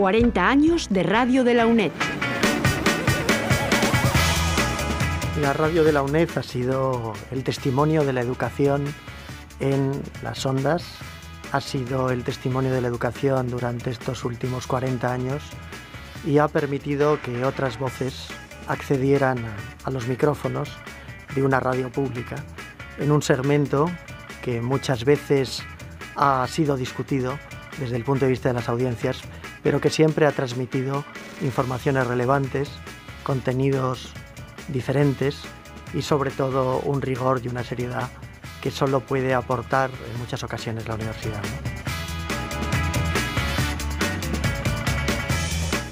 40 años de Radio de la UNED. La radio de la UNED ha sido el testimonio de la educación en las ondas, ha sido el testimonio de la educación durante estos últimos 40 años y ha permitido que otras voces accedieran a los micrófonos de una radio pública en un segmento que muchas veces ha sido discutido desde el punto de vista de las audiencias, pero que siempre ha transmitido informaciones relevantes, contenidos diferentes y sobre todo un rigor y una seriedad que solo puede aportar en muchas ocasiones la universidad,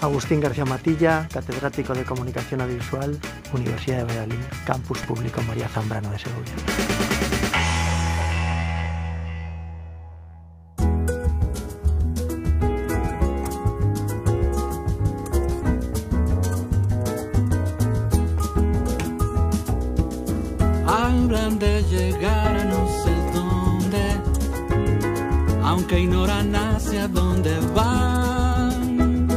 ¿no? Agustín García Matilla, catedrático de Comunicación Audiovisual, Universidad de Valladolid, Campus Público María Zambrano de Segovia. Hablan de llegar a no sé dónde, aunque ignoran hacia dónde van,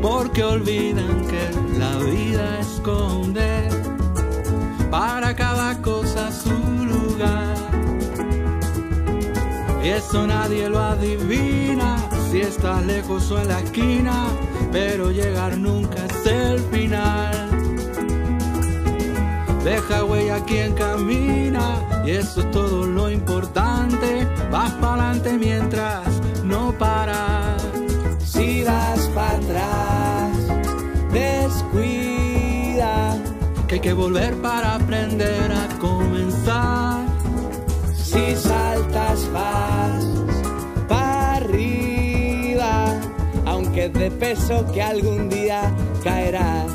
porque olvidan que la vida esconde para cada cosa su lugar. Y eso nadie lo adivina, si estás lejos o en la esquina, pero llegar nunca es el final. Deja huella quien camina, y eso es todo lo importante. Vas pa'lante mientras no paras. Si das para atrás, descuida, que hay que volver para aprender a comenzar. Si saltas vas para arriba, aunque es de peso que algún día caerás.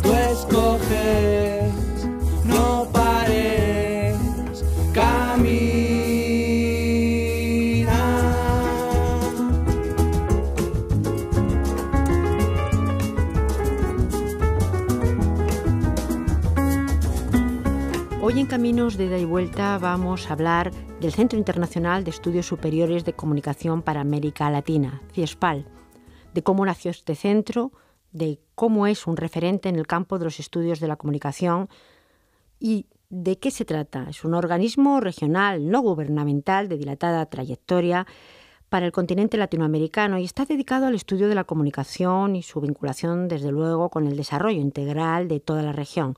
Tú escoges, no pares, camina. Hoy en Caminos de Ida y Vuelta vamos a hablar del Centro Internacional de Estudios Superiores de Comunicación para América Latina, CIESPAL, de cómo nació este centro, de cómo es un referente en el campo de los estudios de la comunicación y de qué se trata. Es un organismo regional no gubernamental de dilatada trayectoria para el continente latinoamericano y está dedicado al estudio de la comunicación y su vinculación, desde luego, con el desarrollo integral de toda la región.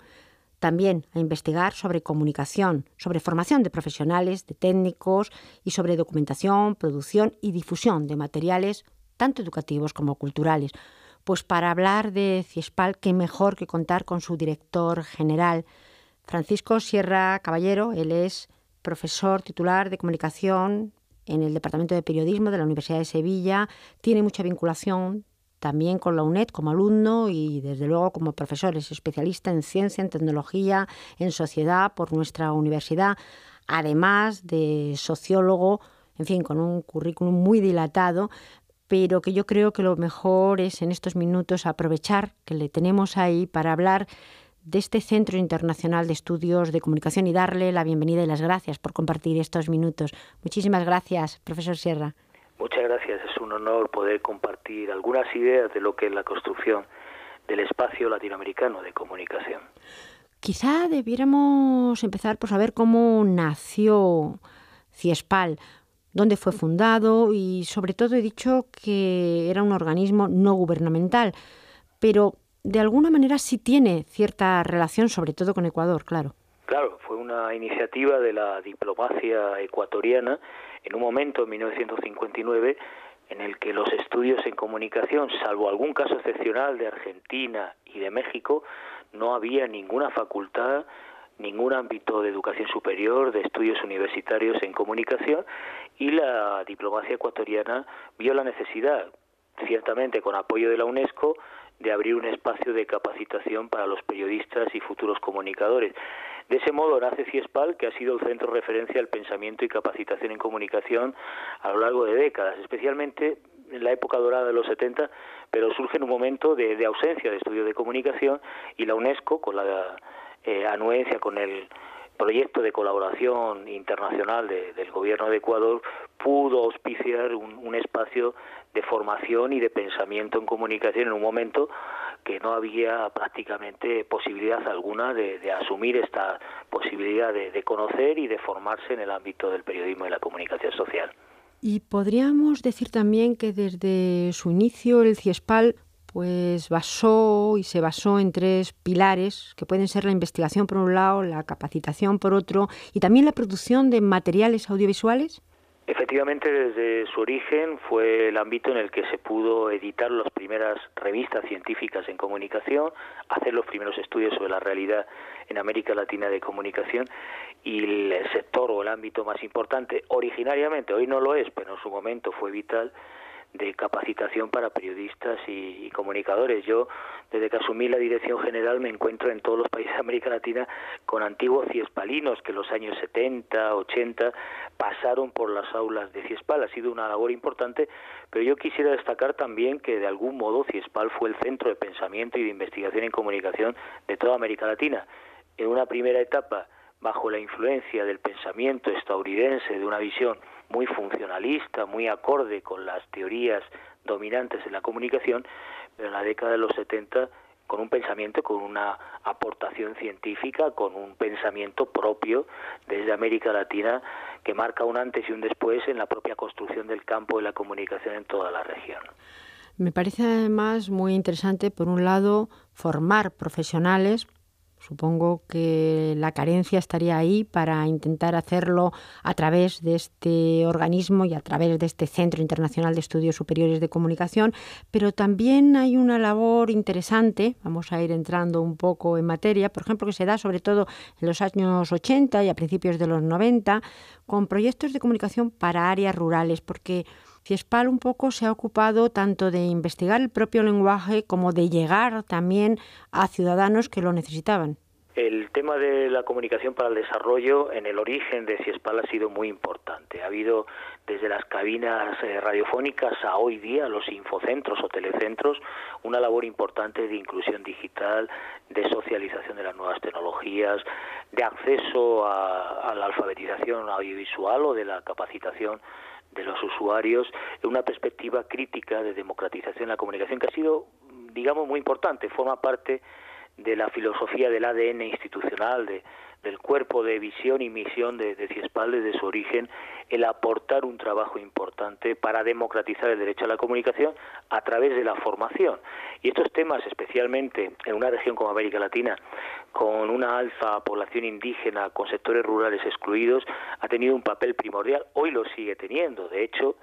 También a investigar sobre comunicación, sobre formación de profesionales, de técnicos y sobre documentación, producción y difusión de materiales tanto educativos como culturales. Pues para hablar de CIESPAL, qué mejor que contar con su director general, Francisco Sierra Caballero. Él es profesor titular de comunicación en el Departamento de Periodismo de la Universidad de Sevilla. Tiene mucha vinculación también con la UNED como alumno y desde luego como profesor. Es especialista en ciencia, en tecnología, en sociedad por nuestra universidad, además de sociólogo, en fin, con un currículum muy dilatado, pero que yo creo que lo mejor es en estos minutos aprovechar que le tenemos ahí para hablar de este Centro Internacional de Estudios de Comunicación y darle la bienvenida y las gracias por compartir estos minutos. Muchísimas gracias, profesor Sierra. Muchas gracias, es un honor poder compartir algunas ideas de lo que es la construcción del espacio latinoamericano de comunicación. Quizá debiéramos empezar por saber cómo nació CIESPAL, dónde fue fundado y sobre todo he dicho que era un organismo no gubernamental, pero de alguna manera sí tiene cierta relación, sobre todo con Ecuador, claro. Claro, fue una iniciativa de la diplomacia ecuatoriana en un momento, en 1959, en el que los estudios en comunicación, salvo algún caso excepcional de Argentina y de México, no había ninguna facultad, ningún ámbito de educación superior, de estudios universitarios en comunicación, y la diplomacia ecuatoriana vio la necesidad, ciertamente con apoyo de la UNESCO, de abrir un espacio de capacitación para los periodistas y futuros comunicadores. De ese modo nace CIESPAL, que ha sido el centro de referencia al pensamiento y capacitación en comunicación a lo largo de décadas, especialmente en la época dorada de los 70, pero surge en un momento de ausencia de estudios de comunicación, y la UNESCO, con la anuencia con el proyecto de colaboración internacional del gobierno de Ecuador, pudo auspiciar un espacio de formación y de pensamiento en comunicación en un momento que no había prácticamente posibilidad alguna de asumir esta posibilidad de conocer y de formarse en el ámbito del periodismo y la comunicación social. Y podríamos decir también que desde su inicio el CIESPAL pues se basó en 3 pilares que pueden ser la investigación por un lado, la capacitación por otro y también la producción de materiales audiovisuales. Efectivamente, desde su origen fue el ámbito en el que se pudo editar las primeras revistas científicas en comunicación, hacer los primeros estudios sobre la realidad en América Latina de comunicación, y el sector o el ámbito más importante, originariamente, hoy no lo es, pero en su momento fue vital, de capacitación para periodistas y comunicadores. Yo, desde que asumí la dirección general, me encuentro en todos los países de América Latina con antiguos ciespalinos que en los años 70, 80 pasaron por las aulas de CIESPAL. Ha sido una labor importante, pero yo quisiera destacar también que de algún modo CIESPAL fue el centro de pensamiento y de investigación en comunicación de toda América Latina. En una primera etapa, bajo la influencia del pensamiento estadounidense, de una visión muy funcionalista, muy acorde con las teorías dominantes en la comunicación, pero en la década de los 70 con un pensamiento, con una aportación científica, con un pensamiento propio desde América Latina que marca un antes y un después en la propia construcción del campo de la comunicación en toda la región. Me parece además muy interesante, por un lado, formar profesionales. Supongo que la carencia estaría ahí para intentar hacerlo a través de este organismo y a través de este Centro Internacional de Estudios Superiores de Comunicación, pero también hay una labor interesante, vamos a ir entrando un poco en materia, por ejemplo, que se da sobre todo en los años 80 y a principios de los 90, con proyectos de comunicación para áreas rurales, porque CIESPAL un poco se ha ocupado tanto de investigar el propio lenguaje como de llegar también a ciudadanos que lo necesitaban. El tema de la comunicación para el desarrollo en el origen de CIESPAL ha sido muy importante. Ha habido desde las cabinas radiofónicas a hoy día los infocentros o telecentros una labor importante de inclusión digital, de socialización de las nuevas tecnologías, de acceso a la alfabetización audiovisual o de la capacitación de los usuarios, en una perspectiva crítica de democratización de la comunicación que ha sido, digamos, muy importante, forma parte de la filosofía del ADN institucional, del cuerpo de visión y misión de CIESPAL desde su origen, el aportar un trabajo importante para democratizar el derecho a la comunicación a través de la formación. Y estos temas, especialmente en una región como América Latina, con una alta población indígena, con sectores rurales excluidos, ha tenido un papel primordial. Hoy lo sigue teniendo. De hecho,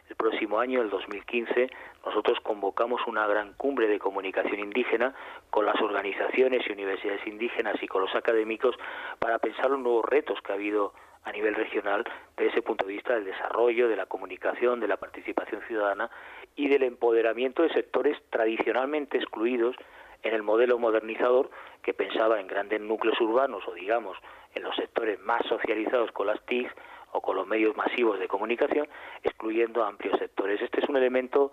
el próximo año, el 2015, nosotros convocamos una gran cumbre de comunicación indígena con las organizaciones y universidades indígenas y con los académicos para pensar los nuevos retos que ha habido a nivel regional desde ese punto de vista del desarrollo, de la comunicación, de la participación ciudadana y del empoderamiento de sectores tradicionalmente excluidos en el modelo modernizador que pensaba en grandes núcleos urbanos o, digamos, en los sectores más socializados con las TIC o con los medios masivos de comunicación, excluyendo a amplios sectores. Este es un elemento,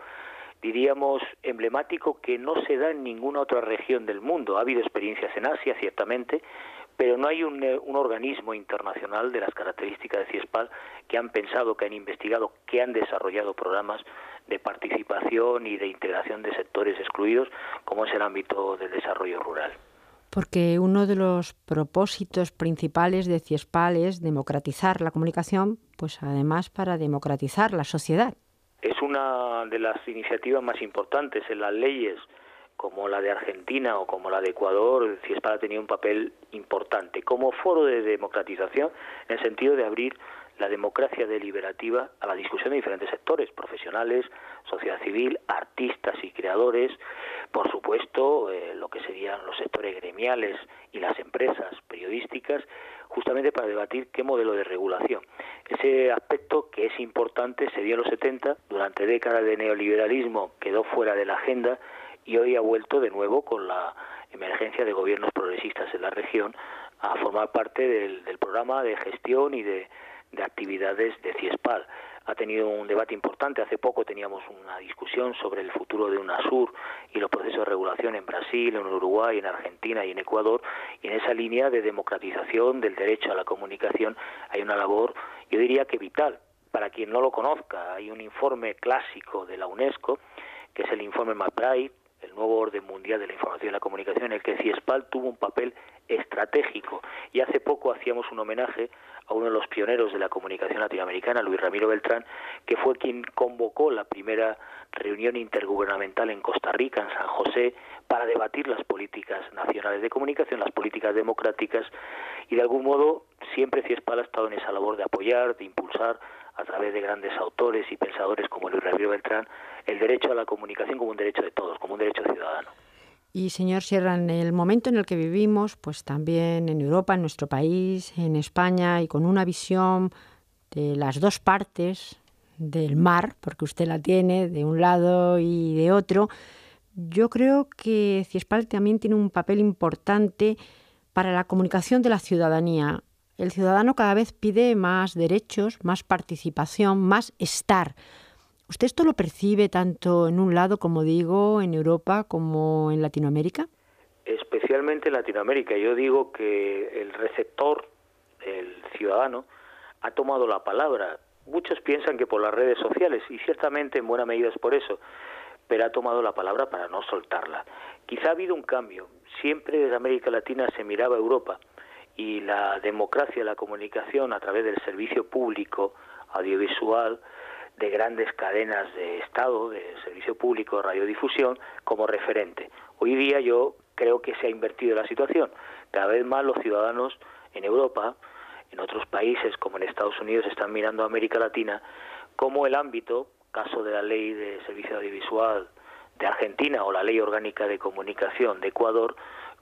diríamos, emblemático que no se da en ninguna otra región del mundo. Ha habido experiencias en Asia, ciertamente, pero no hay un organismo internacional de las características de CIESPAL que han pensado, que han investigado, que han desarrollado programas de participación y de integración de sectores excluidos, como es el ámbito del desarrollo rural. Porque uno de los propósitos principales de CIESPAL es democratizar la comunicación, pues además para democratizar la sociedad. Es una de las iniciativas más importantes en las leyes, como la de Argentina o como la de Ecuador. CIESPAL ha tenido un papel importante como foro de democratización en el sentido de abrir la democracia deliberativa a la discusión de diferentes sectores, profesionales, sociedad civil, artistas y creadores, por supuesto, lo que serían los sectores gremiales y las empresas periodísticas, justamente para debatir qué modelo de regulación. Ese aspecto, que es importante, se dio en los 70, durante décadas de neoliberalismo quedó fuera de la agenda y hoy ha vuelto de nuevo con la emergencia de gobiernos progresistas en la región a formar parte del programa de gestión y de actividades de CIESPAL. Ha tenido un debate importante. Hace poco teníamos una discusión sobre el futuro de UNASUR y los procesos de regulación en Brasil, en Uruguay, en Argentina y en Ecuador. Y en esa línea de democratización del derecho a la comunicación hay una labor, yo diría que vital, Para quien no lo conozca, hay un informe clásico de la UNESCO, que es el informe McBride, el nuevo orden mundial de la información y la comunicación, en el que CIESPAL tuvo un papel estratégico. Y hace poco hacíamos un homenaje a uno de los pioneros de la comunicación latinoamericana, Luis Ramiro Beltrán, que fue quien convocó la primera reunión intergubernamental en Costa Rica, en San José, para debatir las políticas nacionales de comunicación, las políticas democráticas, y de algún modo siempre CIESPAL ha estado en esa labor de apoyar, de impulsar, a través de grandes autores y pensadores como Luis Ramiro Beltrán, el derecho a la comunicación como un derecho de todos, como un derecho ciudadano. Y señor Sierra, en el momento en el que vivimos, pues también en Europa, en nuestro país, en España, y con una visión de las dos partes del mar, porque usted la tiene de un lado y de otro, yo creo que CIESPAL también tiene un papel importante para la comunicación de la ciudadanía. El ciudadano cada vez pide más derechos, más participación, más estar. ¿Usted esto lo percibe tanto en un lado, como digo, en Europa como en Latinoamérica? Especialmente en Latinoamérica. Yo digo que el receptor, el ciudadano, ha tomado la palabra. Muchos piensan que por las redes sociales, y ciertamente en buena medida es por eso, pero ha tomado la palabra para no soltarla. Quizá ha habido un cambio. Siempre desde América Latina se miraba a Europa, y la democracia, la comunicación a través del servicio público audiovisual, de grandes cadenas de Estado, de servicio público de radiodifusión, como referente. Hoy día yo creo que se ha invertido la situación. Cada vez más los ciudadanos en Europa, en otros países como en Estados Unidos, están mirando a América Latina como el ámbito, caso de la ley de servicio audiovisual de Argentina o la ley orgánica de comunicación de Ecuador,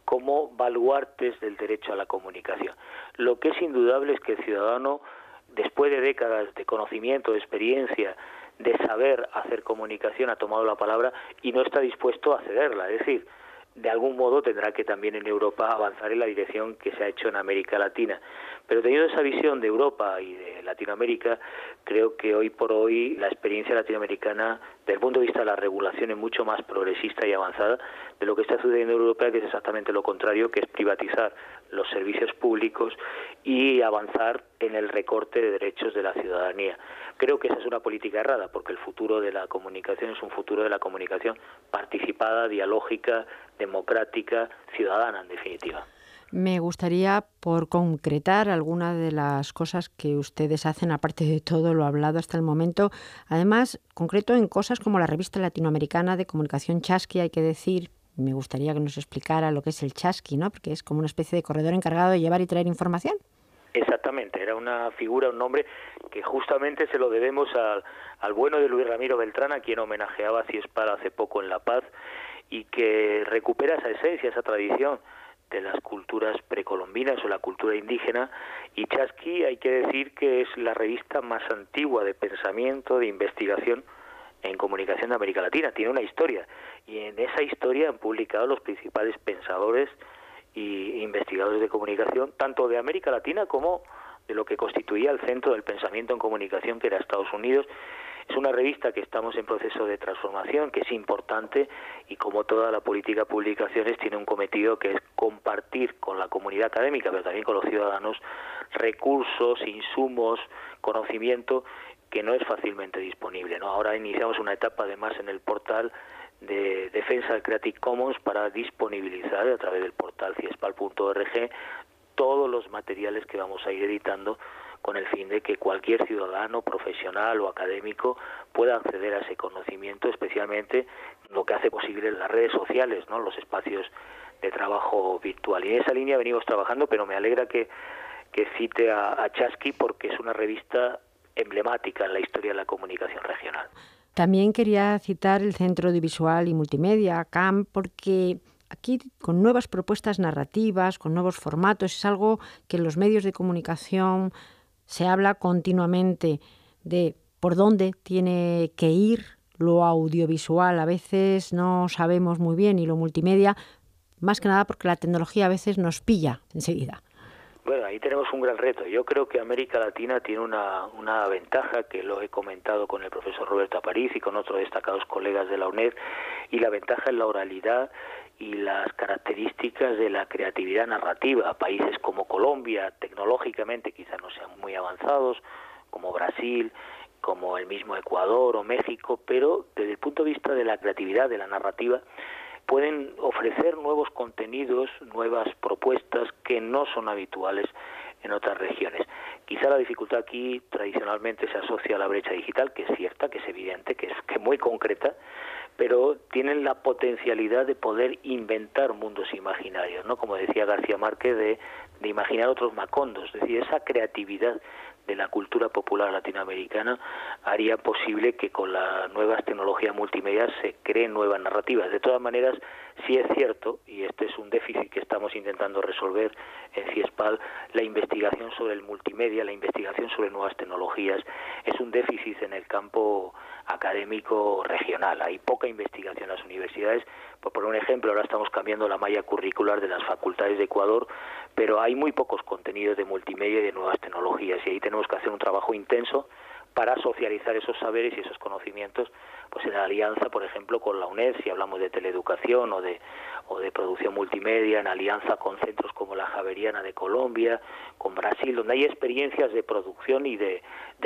como baluartes del derecho a la comunicación. Lo que es indudable es que el ciudadano, después de décadas de conocimiento, de experiencia, de saber hacer comunicación, ha tomado la palabra y no está dispuesto a cederla. Es decir, de algún modo tendrá que también en Europa avanzar en la dirección que se ha hecho en América Latina. Pero teniendo esa visión de Europa y de Latinoamérica, creo que hoy por hoy la experiencia latinoamericana, desde el punto de vista de la regulación, es mucho más progresista y avanzada de lo que está sucediendo en Europa, que es exactamente lo contrario, que es privatizar los servicios públicos y avanzar en el recorte de derechos de la ciudadanía. Creo que esa es una política errada, porque el futuro de la comunicación es un futuro de la comunicación participada, dialógica, democrática, ciudadana, en definitiva. Me gustaría, por concretar algunas de las cosas que ustedes hacen, aparte de todo lo hablado hasta el momento, además, concreto en cosas como la revista latinoamericana de comunicación Chasqui, hay que decir, me gustaría que nos explicara lo que es el Chasqui, ¿no? Porque es como una especie de corredor encargado de llevar y traer información. Exactamente, era una figura, un nombre que justamente se lo debemos al bueno de Luis Ramiro Beltrán, a quien homenajeaba CIESPAL hace poco en La Paz, y que recupera esa esencia, esa tradición de las culturas precolombinas o la cultura indígena. Y Chasqui, hay que decir que es la revista más antigua de pensamiento, de investigación en comunicación de América Latina. Tiene una historia, y en esa historia han publicado los principales pensadores y investigadores de comunicación, tanto de América Latina como de lo que constituía el centro del pensamiento en comunicación, que era Estados Unidos. Es una revista que estamos en proceso de transformación, que es importante, y como toda la política de publicaciones tiene un cometido que es compartir con la comunidad académica, pero también con los ciudadanos, recursos, insumos, conocimiento que no es fácilmente disponible, ¿no? Ahora iniciamos una etapa además en el portal de defensa del Creative Commons para disponibilizar a través del portal ciespal.org todos los materiales que vamos a ir editando, con el fin de que cualquier ciudadano, profesional o académico pueda acceder a ese conocimiento, especialmente lo que hace posible las redes sociales, ¿no? Los espacios de trabajo virtual. Y en esa línea venimos trabajando, pero me alegra que cite a Chasqui, porque es una revista emblemática en la historia de la comunicación regional. También quería citar el Centro Audiovisual y Multimedia, CAM, porque aquí, con nuevas propuestas narrativas, con nuevos formatos, es algo que en los medios de comunicación se habla continuamente de por dónde tiene que ir lo audiovisual. A veces no sabemos muy bien, y lo multimedia, más que nada porque la tecnología a veces nos pilla enseguida. Bueno, ahí tenemos un gran reto. Yo creo que América Latina tiene una ventaja, que lo he comentado con el profesor Roberto Apariz y con otros destacados colegas de la UNED, y la ventaja es la oralidad y las características de la creatividad narrativa. Países como Colombia, tecnológicamente quizás no sean muy avanzados, como Brasil, como el mismo Ecuador o México, pero desde el punto de vista de la creatividad, de la narrativa, pueden ofrecer nuevos contenidos, nuevas propuestas que no son habituales en otras regiones. Quizá la dificultad aquí tradicionalmente se asocia a la brecha digital, que es cierta, que es evidente, que es muy concreta, pero tienen la potencialidad de poder inventar mundos imaginarios, ¿no? Como decía García Márquez, de imaginar otros Macondos. Es decir, esa creatividad de la cultura popular latinoamericana haría posible que con las nuevas tecnologías multimedia se creen nuevas narrativas. De todas maneras, sí es cierto, y este es un déficit que estamos intentando resolver en CIESPAL, la investigación sobre el multimedia, la investigación sobre nuevas tecnologías, es un déficit en el campo académico regional. Hay poca investigación en las universidades. Por poner un ejemplo, ahora estamos cambiando la malla curricular de las facultades de Ecuador, pero hay muy pocos contenidos de multimedia y de nuevas tecnologías, y ahí tenemos que hacer un trabajo intenso para socializar esos saberes y esos conocimientos, pues en alianza, por ejemplo, con la UNED, si hablamos de teleeducación o de producción multimedia, en alianza con centros como la Javeriana de Colombia, con Brasil, donde hay experiencias de producción y de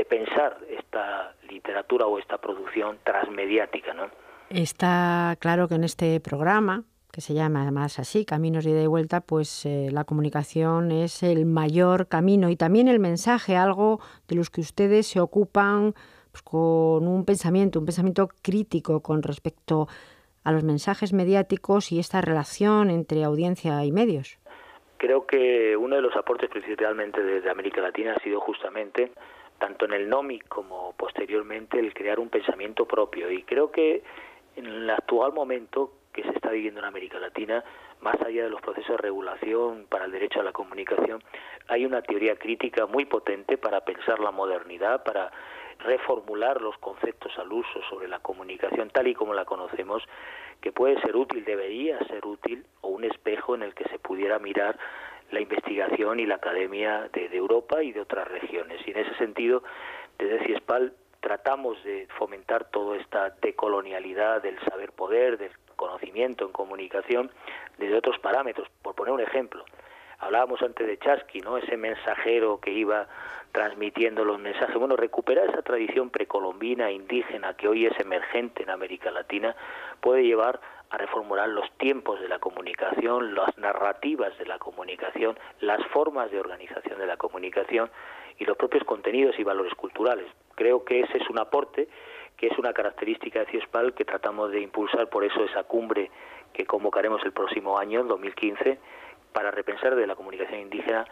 pensar esta literatura o esta producción transmediática, ¿no? Está claro que en este programa, que se llama además así, Caminos de Ida y Vuelta, pues la comunicación es el mayor camino y también el mensaje, algo de los que ustedes se ocupan pues, con un pensamiento crítico con respecto a los mensajes mediáticos y esta relación entre audiencia y medios. Creo que uno de los aportes principalmente desde América Latina ha sido justamente, tanto en el NOMIC como posteriormente, el crear un pensamiento propio, y creo que en el actual momento que se está viviendo en América Latina, más allá de los procesos de regulación para el derecho a la comunicación, hay una teoría crítica muy potente para pensar la modernidad, para reformular los conceptos al uso sobre la comunicación tal y como la conocemos, que puede ser útil, debería ser útil, o un espejo en el que se pudiera mirar la investigación y la academia de Europa y de otras regiones. Y en ese sentido, desde CIESPAL tratamos de fomentar toda esta decolonialidad del saber poder, del conocimiento en comunicación, desde otros parámetros. Por poner un ejemplo, hablábamos antes de Chasqui, ¿no? Ese mensajero que iba transmitiendo los mensajes. Bueno, recuperar esa tradición precolombina, indígena, que hoy es emergente en América Latina, puede llevar a reformular los tiempos de la comunicación, las narrativas de la comunicación, las formas de organización de la comunicación y los propios contenidos y valores culturales. Creo que ese es un aporte, que es una característica de CIESPAL que tratamos de impulsar, por eso esa cumbre que convocaremos el próximo año, en 2015, para repensar de la comunicación indígena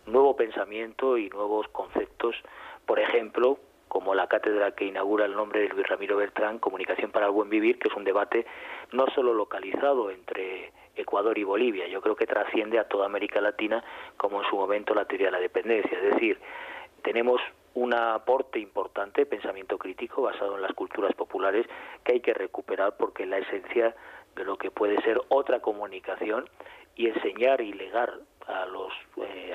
nuevo pensamiento y nuevos conceptos, por ejemplo, como la cátedra que inaugura el nombre de Luis Ramiro Bertrán, Comunicación para el Buen Vivir, que es un debate no solo localizado entre Ecuador y Bolivia, yo creo que trasciende a toda América Latina, como en su momento la teoría de la dependencia. Es decir, tenemos un aporte importante de pensamiento crítico basado en las culturas populares que hay que recuperar, porque es la esencia de lo que puede ser otra comunicación, y enseñar y legar a los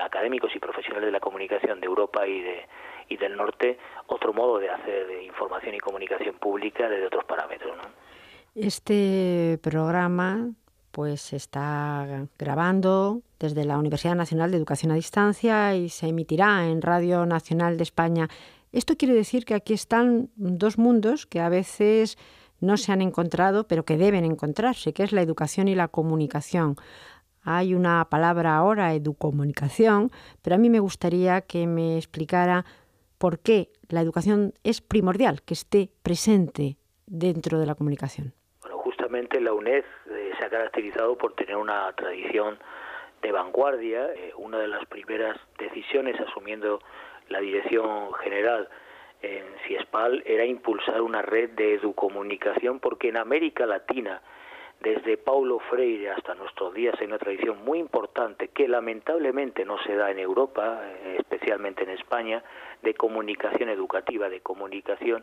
académicos y profesionales de la comunicación de Europa y del norte otro modo de hacer información y comunicación pública desde otros parámetros, ¿no? Este programa pues se está grabando desde la Universidad Nacional de Educación a Distancia y se emitirá en Radio Nacional de España. Esto quiere decir que aquí están dos mundos que a veces no se han encontrado, pero que deben encontrarse, que es la educación y la comunicación. Hay una palabra ahora, educomunicación, pero a mí me gustaría que me explicara por qué la educación es primordial, que esté presente dentro de la comunicación. Bueno, justamente la UNED se ha caracterizado por tener una tradición de vanguardia. Una de las primeras decisiones, asumiendo la dirección general en CIESPAL, era impulsar una red de educomunicación, porque en América Latina, desde Paulo Freire hasta nuestros días, hay una tradición muy importante que lamentablemente no se da en Europa, especialmente en España, de comunicación educativa, de comunicación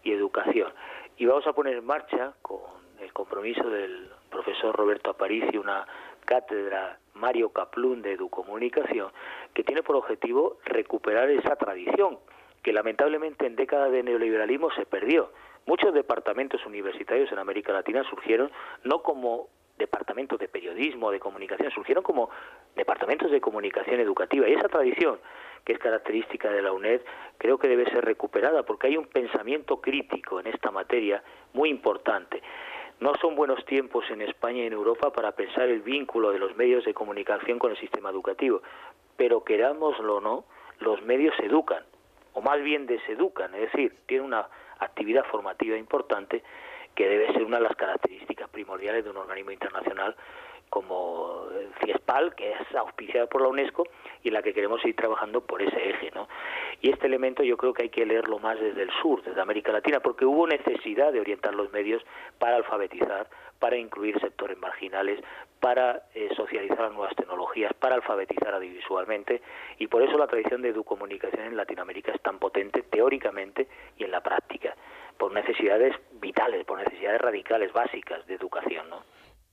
y educación. Y vamos a poner en marcha, con el compromiso del profesor Roberto Aparici, una cátedra Mario Kaplún de educomunicación, que tiene por objetivo recuperar esa tradición que lamentablemente en décadas de neoliberalismo se perdió. Muchos departamentos universitarios en América Latina surgieron no como departamentos de periodismo, de comunicación, surgieron como departamentos de comunicación educativa, y esa tradición, que es característica de la UNED, creo que debe ser recuperada, porque hay un pensamiento crítico en esta materia muy importante. No son buenos tiempos en España y en Europa para pensar el vínculo de los medios de comunicación con el sistema educativo, pero querámoslo o no, los medios educan, o más bien deseducan, es decir, tienen una actividad formativa importante que debe ser una de las características primordiales de un organismo internacional como el CIESPAL, que es auspiciado por la UNESCO y en la que queremos seguir trabajando por ese eje, ¿no? Y este elemento yo creo que hay que leerlo más desde el sur, desde América Latina, porque hubo necesidad de orientar los medios para alfabetizar, para incluir sectores marginales, para socializar las nuevas tecnologías, para alfabetizar audiovisualmente, y por eso la tradición de educomunicación en Latinoamérica es tan potente teóricamente y en la práctica, por necesidades vitales, por necesidades radicales, básicas de educación, ¿no?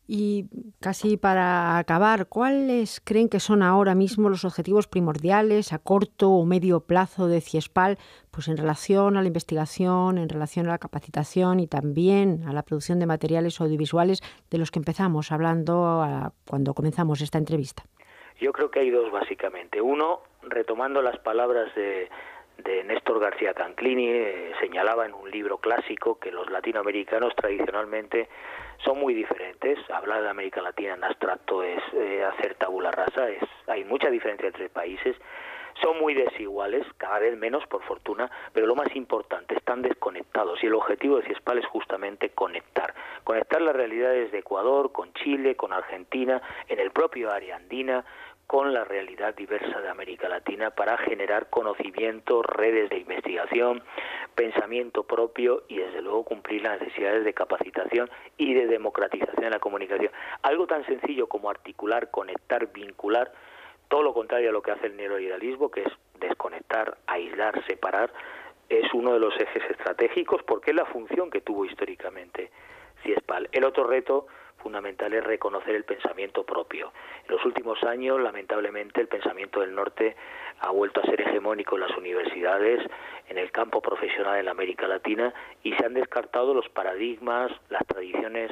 Y casi para acabar, ¿cuáles creen que son ahora mismo los objetivos primordiales a corto o medio plazo de CIESPAL, pues en relación a la investigación, en relación a la capacitación y también a la producción de materiales audiovisuales de los que empezamos hablando cuando comenzamos esta entrevista? Yo creo que hay dos básicamente. Uno, retomando las palabras de Néstor García Canclini, señalaba en un libro clásico que los latinoamericanos tradicionalmente son muy diferentes. Hablar de América Latina en abstracto es hacer tabula rasa, hay mucha diferencia entre países, son muy desiguales, cada vez menos por fortuna, pero lo más importante, están desconectados, y el objetivo de CIESPAL es justamente conectar las realidades de Ecuador con Chile, con Argentina, en el propio área andina, con la realidad diversa de América Latina, para generar conocimiento, redes de investigación, pensamiento propio y desde luego cumplir las necesidades de capacitación y de democratización de la comunicación. Algo tan sencillo como articular, conectar, vincular, todo lo contrario a lo que hace el neoliberalismo, que es desconectar, aislar, separar, es uno de los ejes estratégicos porque es la función que tuvo históricamente CIESPAL. El otro reto fundamental es reconocer el pensamiento propio. En los últimos años, lamentablemente, el pensamiento del norte ha vuelto a ser hegemónico en las universidades, en el campo profesional en América Latina, y se han descartado los paradigmas, las tradiciones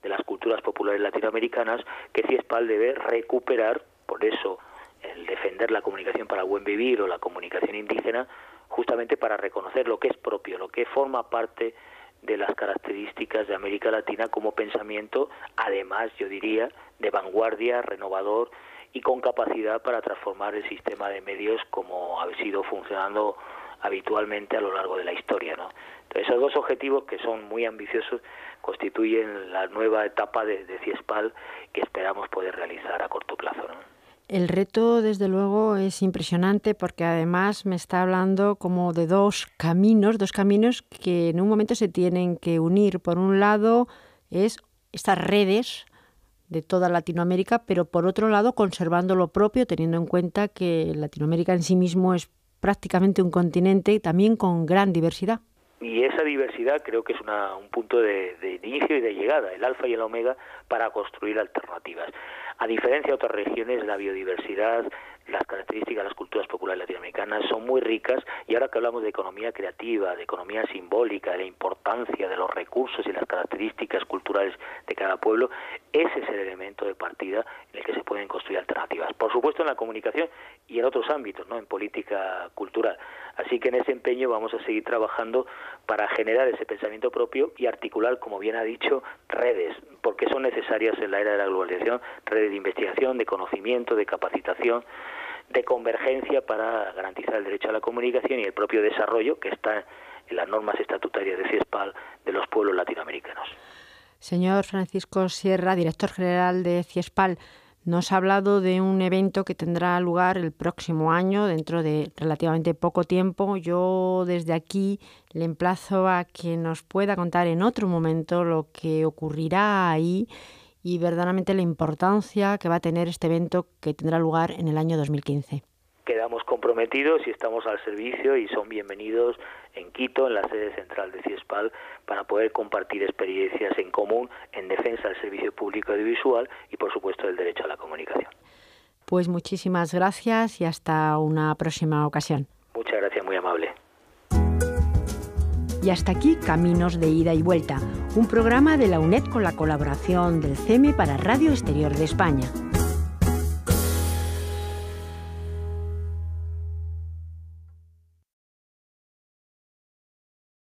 de las culturas populares latinoamericanas que CIESPAL debe recuperar. Por eso, el defender la comunicación para el buen vivir o la comunicación indígena, justamente para reconocer lo que es propio, lo que forma parte de las características de América Latina como pensamiento, además, yo diría, de vanguardia, renovador y con capacidad para transformar el sistema de medios como ha sido funcionando habitualmente a lo largo de la historia, ¿no? Entonces, esos dos objetivos, que son muy ambiciosos, constituyen la nueva etapa de CIESPAL que esperamos poder realizar a corto plazo, ¿no? El reto, desde luego, es impresionante porque además me está hablando como de dos caminos que en un momento se tienen que unir. Por un lado, es estas redes de toda Latinoamérica, pero por otro lado, conservando lo propio, teniendo en cuenta que Latinoamérica en sí mismo es prácticamente un continente también con gran diversidad. Y esa diversidad creo que es un punto de inicio y de llegada, el alfa y el omega para construir alternativas. A diferencia de otras regiones, la biodiversidad, las características de las culturas populares latinoamericanas son muy ricas, y ahora que hablamos de economía creativa, de economía simbólica, de la importancia de los recursos y las características culturales de cada pueblo, ese es el elemento de partida en el que se pueden construir alternativas. Por supuesto en la comunicación y en otros ámbitos, ¿no?, en política cultural. Así que en ese empeño vamos a seguir trabajando para generar ese pensamiento propio y articular, como bien ha dicho, redes, porque son necesarias en la era de la globalización, redes de investigación, de conocimiento, de capacitación, de convergencia para garantizar el derecho a la comunicación y el propio desarrollo que está en las normas estatutarias de CIESPAL de los pueblos latinoamericanos. Señor Francisco Sierra, director general de CIESPAL, nos ha hablado de un evento que tendrá lugar el próximo año, dentro de relativamente poco tiempo. Yo desde aquí le emplazo a que nos pueda contar en otro momento lo que ocurrirá ahí y verdaderamente la importancia que va a tener este evento que tendrá lugar en el año 2015. Quedamos comprometidos y estamos al servicio, y son bienvenidos en Quito, en la sede central de CIESPAL, para poder compartir experiencias en común en defensa del servicio público audiovisual y, por supuesto, del derecho a la comunicación. Pues muchísimas gracias y hasta una próxima ocasión. Muchas gracias, muy amable. Y hasta aquí Caminos de Ida y Vuelta, un programa de la UNED con la colaboración del CEME para Radio Exterior de España.